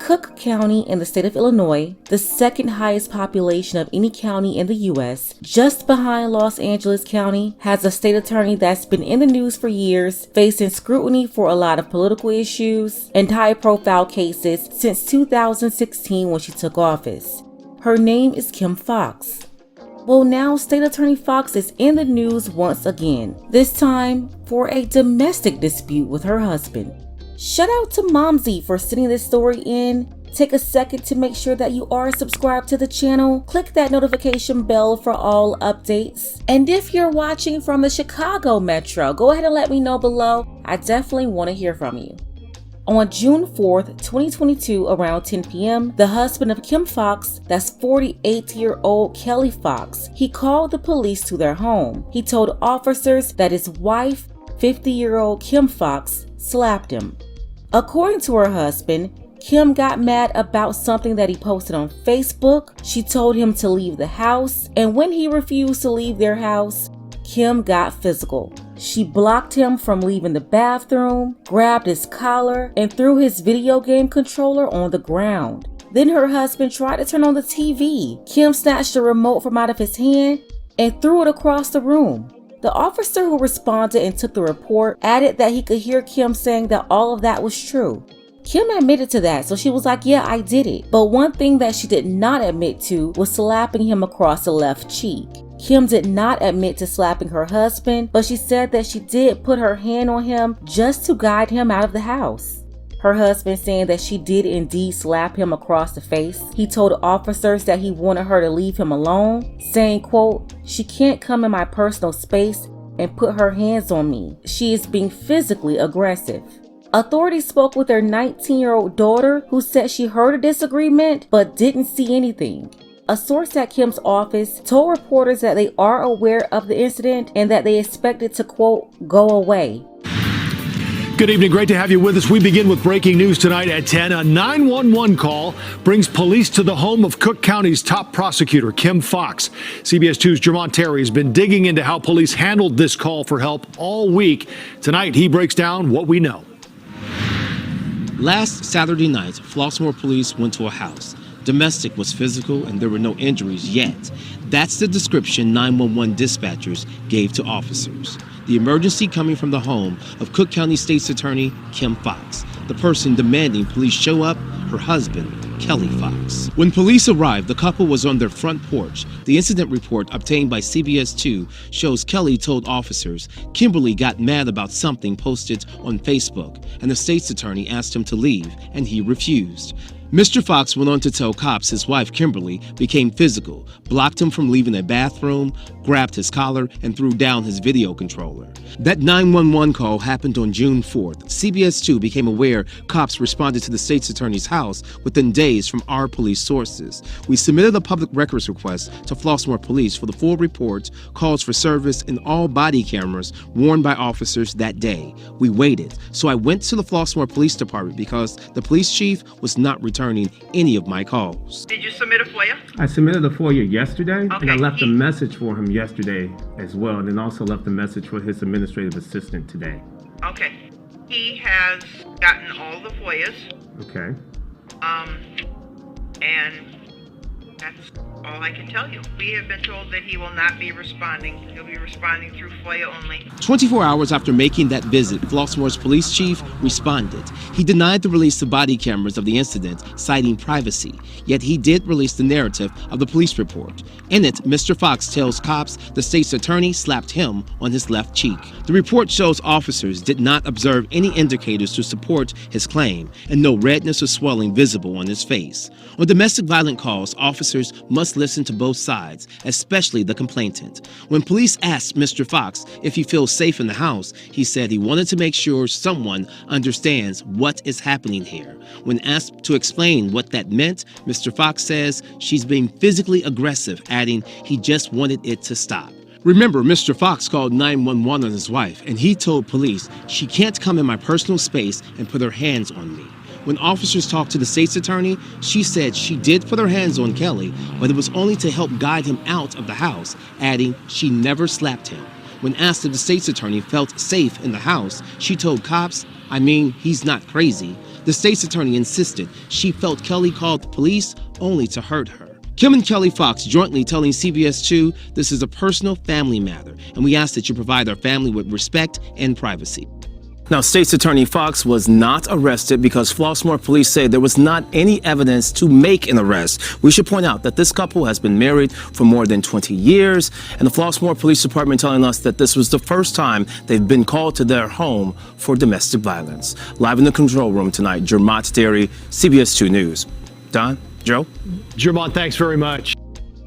Cook County in the state of Illinois, the second highest population of any county in the U.S., just behind Los Angeles County, has a state attorney that's been in the news for years, facing scrutiny for a lot of political issues and high-profile cases since 2016 when she took office. Her name is Kim Foxx. Well, now State Attorney Foxx is in the news once again, this time for a domestic dispute with her husband. Shout out to Momsy for sending this story in. Take a second to make sure that you are subscribed to the channel. Click that notification bell for all updates. And if you're watching from the Chicago Metro, go ahead and let me know below. I definitely want to hear from you. On June 4th, 2022, around 10 p.m., the husband of Kim Foxx, that's 48-year-old Kelly Foxx, he called the police to their home. He told officers that his wife, 50-year-old Kim Foxx, slapped him. According to her husband, Kim got mad about something that he posted on Facebook. She told him to leave the house, and when he refused to leave their house, Kim got physical. She blocked him from leaving the bathroom, grabbed his collar, and threw his video game controller on the ground. Then her husband tried to turn on the TV. Kim snatched the remote from out of his hand and threw it across the room. The officer who responded and took the report added that he could hear Kim saying that all of that was true. Kim admitted to that, so she was like, yeah, I did it. But one thing that she did not admit to was slapping him across the left cheek. Kim did not admit to slapping her husband, but she said that she did put her hand on him just to guide him out of the house. Her husband saying that she did indeed slap him across the face. He told officers that he wanted her to leave him alone, saying, quote, "She can't come in my personal space and put her hands on me. She is being physically aggressive." Authorities spoke with their 19-year-old daughter, who said she heard a disagreement but didn't see anything. A source at Kim's office told reporters that they are aware of the incident and that they expect it to, quote, "go away." Good evening. Great to have you with us. We begin with breaking news tonight at 10. A 911 call brings police to the home of Cook County's top prosecutor, Kim Foxx. CBS 2's Jermont Terry has been digging into how police handled this call for help all week. Tonight, he breaks down what we know. Last Saturday night, Flossmoor police went to a house. Domestic was physical and there were no injuries yet. That's the description 911 dispatchers gave to officers. The emergency coming from the home of Cook County State's Attorney Kim Foxx, the person demanding police show up, her husband, Kelly Foxx. When police arrived, the couple was on their front porch. The incident report obtained by CBS 2 shows Kelly told officers Kimberly got mad about something posted on Facebook, and the state's attorney asked him to leave, and he refused. Mr. Foxx went on to tell cops his wife, Kimberly, became physical, blocked him from leaving a bathroom, grabbed his collar, and threw down his video controller. That 911 call happened on June 4th. CBS 2 became aware cops responded to the state's attorney's house within days from our police sources. We submitted a public records request to Flossmoor Police for the full report, calls for service, and all body cameras worn by officers that day. We waited, so I went to the Flossmoor Police Department because the police chief was not returning any of my calls. Did you submit a FOIA? I submitted a FOIA yesterday, Okay. and I left a message for him yesterday as well, and then also left a message for his administrative assistant today. Okay. He has gotten all the FOIAs, Okay. and that's all I can tell you. We have been told that he will not be responding. He'll be responding through FOIA only. 24 hours after making that visit, Flossmoor's police chief responded. He denied the release of body cameras of the incident, citing privacy. Yet he did release the narrative of the police report. In it, Mr. Foxx tells cops the state's attorney slapped him on his left cheek. The report shows officers did not observe any indicators to support his claim, and no redness or swelling visible on his face. On domestic violence calls, officers must listen to both sides, especially the complainant. When police asked Mr. Foxx if he feels safe in the house, he said he wanted to make sure someone understands what is happening here. When asked to explain what that meant, Mr. Foxx says she's being physically aggressive, adding he just wanted it to stop. Remember, Mr. Foxx called 911 on his wife, and he told police she can't come in my personal space and put her hands on me. When officers talked to the state's attorney, she said she did put her hands on Kelly, but it was only to help guide him out of the house, adding she never slapped him. When asked if the state's attorney felt safe in the house, she told cops, "I mean, he's not crazy." The state's attorney insisted she felt Kelly called the police only to hurt her. Kim and Kelly Fox jointly telling CBS 2 this is a personal family matter, and we ask that you provide our family with respect and privacy. Now, State's Attorney Fox was not arrested because Flossmoor police say there was not any evidence to make an arrest. We should point out that this couple has been married for more than 20 years, and the Flossmoor Police Department telling us that this was the first time they've been called to their home for domestic violence. Live in the control room tonight, Jermont Derry, CBS 2 News. Don, Joe? Jermont, thanks very much.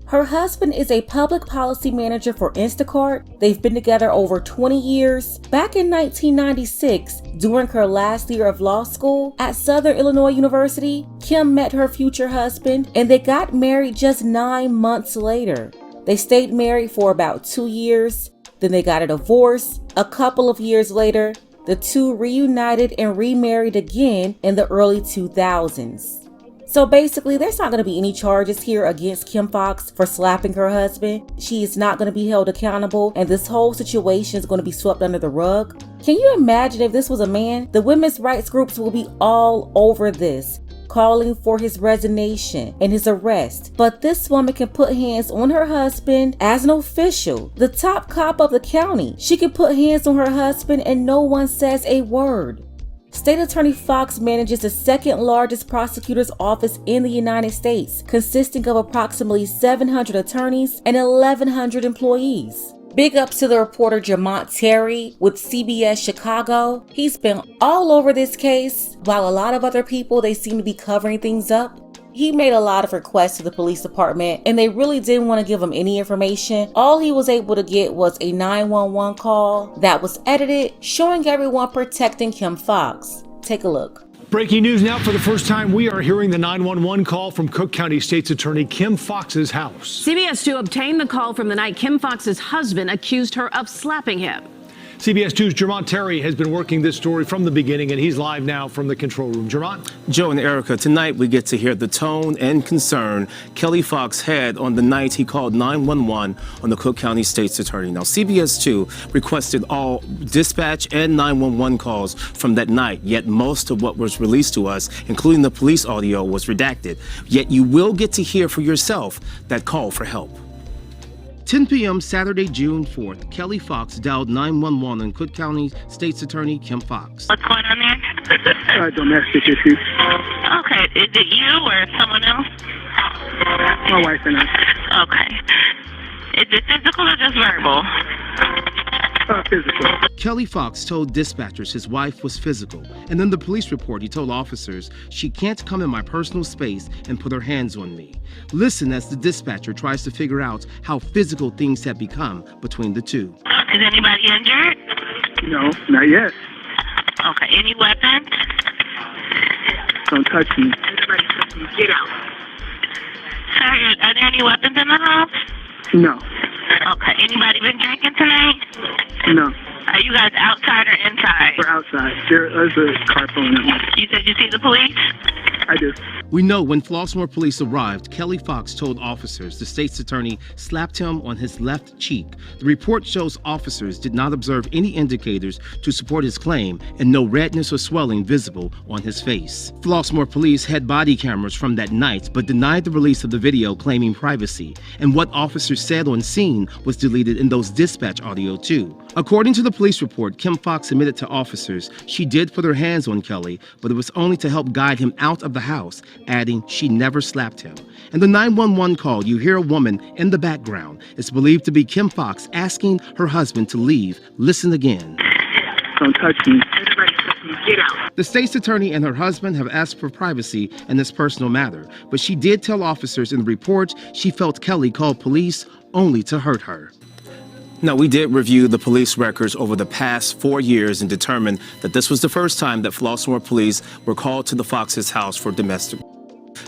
Her husband is a public policy manager for Instacart. They've been together over 20 years. Back in 1996, during her last year of law school at Southern Illinois University, Kim met her future husband and they got married just 9 months later. They stayed married for about 2 years, then they got a divorce. A couple of years later, the two reunited and remarried again in the early 2000s. So basically, there's not going to be any charges here against Kim Fox for slapping her husband. She is not going to be held accountable, and this whole situation is going to be swept under the rug. Can you imagine if this was a man? The women's rights groups will be all over this, calling for his resignation and his arrest. But this woman can put hands on her husband as an official, the top cop of the county. She can put hands on her husband and no one says a word. State Attorney Fox manages the second largest prosecutor's office in the United States, consisting of approximately 700 attorneys and 1,100 employees. Big ups to the reporter Jermont Terry with CBS Chicago. He's been all over this case, while a lot of other people, they seem to be covering things up. He made a lot of requests to the police department and they really didn't want to give him any information. All he was able to get was a 911 call that was edited, showing everyone protecting Kim Fox. Take a look. Breaking news now. For the first time, we are hearing the 911 call from Cook County State's Attorney Kim Fox's house. CBS 2 obtained the call from the night Kim Fox's husband accused her of slapping him. CBS 2's Jermont Terry has been working this story from the beginning, and he's live now from the control room. Jermont? Joe and Erica, tonight we get to hear the tone and concern Kelly Fox had on the night he called 911 on the Cook County State's Attorney. Now, CBS 2 requested all dispatch and 911 calls from that night, yet most of what was released to us, including the police audio, was redacted. Yet you will get to hear for yourself that call for help. 10 p.m. Saturday, June 4th, Kelly Fox dialed 911 on Cook County State's Attorney Kim Fox. What's going on there? Domestic issues. Okay, is it you or someone else? My wife and I. Okay. Is it physical or just verbal? Physical. Kelly Fox told dispatchers his wife was physical, and in the police report he told officers, "She can't come in my personal space and put her hands on me." Listen as the dispatcher tries to figure out how physical things have become between the two. Is anybody injured? No, not yet. Okay, any weapons? Don't touch me. Get out. Sir, are there any weapons in the house? No. Okay, anybody been drinking tonight? No. Are you guys outside or inside? We're outside. There's a car pulling up. You said you see the police? I do. We know when Flossmoor police arrived, Kelly Fox told officers the state's attorney slapped him on his left cheek. The report shows officers did not observe any indicators to support his claim and no redness or swelling visible on his face. Flossmoor police had body cameras from that night but denied the release of the video, claiming privacy. And what officers said on scene was deleted in those dispatch audio too. According to the police report, Kim Fox admitted to officers she did put her hands on Kelly, but it was only to help guide him out of the house, adding she never slapped him. In the 911 call, you hear a woman in the background. It's believed to be Kim Fox asking her husband to leave. Listen again. Don't touch me. Get out. The state's attorney and her husband have asked for privacy in this personal matter, but she did tell officers in the report she felt Kelly called police only to hurt her. Now, we did review the police records over the past 4 years and determined that this was the first time that Flossmoor police were called to the Fox's house for domestic.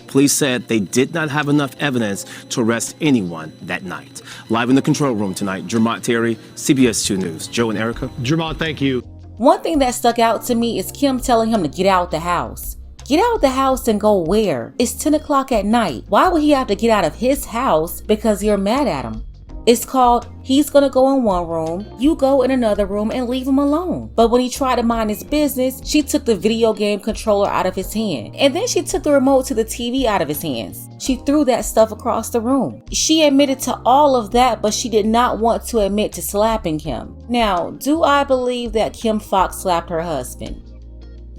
Police said they did not have enough evidence to arrest anyone that night. Live in the control room tonight, Jermont Terry, CBS 2 News. Joe and Erica. Jermont, thank you. One thing that stuck out to me is Kim telling him to get out the house. Get out the house and go where? It's 10 o'clock at night. Why would he have to get out of his house because you're mad at him? It's called he's gonna go in one room, you go in another room and leave him alone. But when he tried to mind his business, she took the video game controller out of his hand. And then she took the remote to the TV out of his hands. She threw that stuff across the room. She admitted to all of that, but she did not want to admit to slapping him. Now, do I believe that Kim Foxx slapped her husband?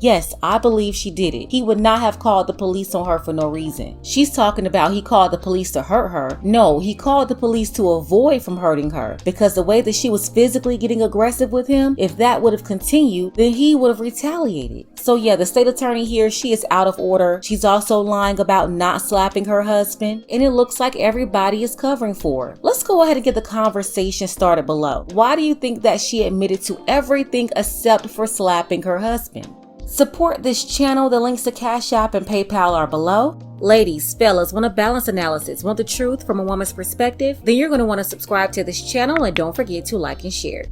Yes, I believe she did it. He would not have called the police on her for no reason. She's talking about he called the police to hurt her. No, he called the police to avoid from hurting her, because the way that she was physically getting aggressive with him, if that would have continued, then he would have retaliated. So yeah, the state attorney here, she is out of order. She's also lying about not slapping her husband, and it looks like everybody is covering for her. Let's go ahead and get the conversation started below. Why do you think that she admitted to everything except for slapping her husband? Support this channel. The links to Cash App and PayPal are below. Ladies, fellas, want a balanced analysis, want the truth from a woman's perspective? Then you're going to want to subscribe to this channel and don't forget to like and share.